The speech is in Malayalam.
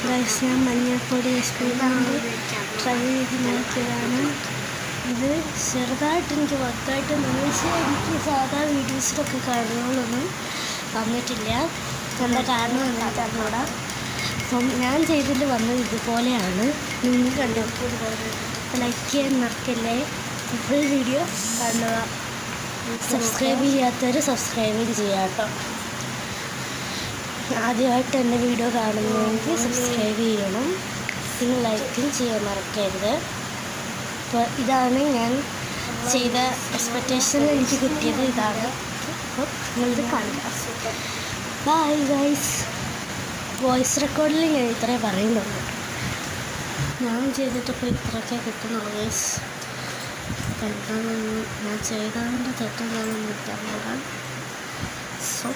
ഗൈസ്, ഞാൻ മഞ്ഞൾപ്പൊടി എക്സ്പീരിയൻസ് ട്രൈ ചെയ്ത് നോക്കിയതാണ്. ഇത് ചെറുതായിട്ട് എനിക്ക് വർക്കായിട്ട് പക്ഷേ എനിക്ക് സാധാ വീഡിയോസിലൊക്കെ കാര്യങ്ങളൊന്നും വന്നിട്ടില്ല. എന്താ കാരണം എന്താണെന്നൂടെ. അപ്പം ഞാൻ ചെയ്തതിൽ വന്നത് ഇതുപോലെയാണ്. നിങ്ങൾ കണ്ടു ലൈക്ക് ചെയ്യാൻ മറക്കല്ലേ. ഫുൾ വീഡിയോ കാണുക. സബ്സ്ക്രൈബ് ചെയ്യാത്തവർ സബ്സ്ക്രൈബ് ചെയ്യാം കേട്ടോ. ആദ്യമായിട്ട് എൻ്റെ വീഡിയോ കാണുന്നതെങ്കിൽ സബ്സ്ക്രൈബ് ചെയ്യണം, പിന്നെ ലൈക്കും ചെയ്യാൻ മറക്കരുത്. അപ്പോൾ ഇതാണ് ഞാൻ ചെയ്ത എക്സ്പെക്റ്റേഷനിൽ എനിക്ക് കിട്ടിയത് ഇതാണ്. അപ്പോൾ നിങ്ങളിത് കാണുക. Bye guys. വോയിസ് റെക്കോർഡിൽ ഞാൻ ഇത്രേ പറയുന്നുള്ളൂ. ഞാൻ ചെയ്തിട്ടിപ്പോൾ ഇത്രയൊക്കെ കിട്ടുന്നുള്ളൂ ഗൈസ്. എന്താണെന്ന് ഞാൻ ചെയ്തതിൻ്റെ തെറ്റെന്താണെന്ന് എനിക്കറിയാം. സോ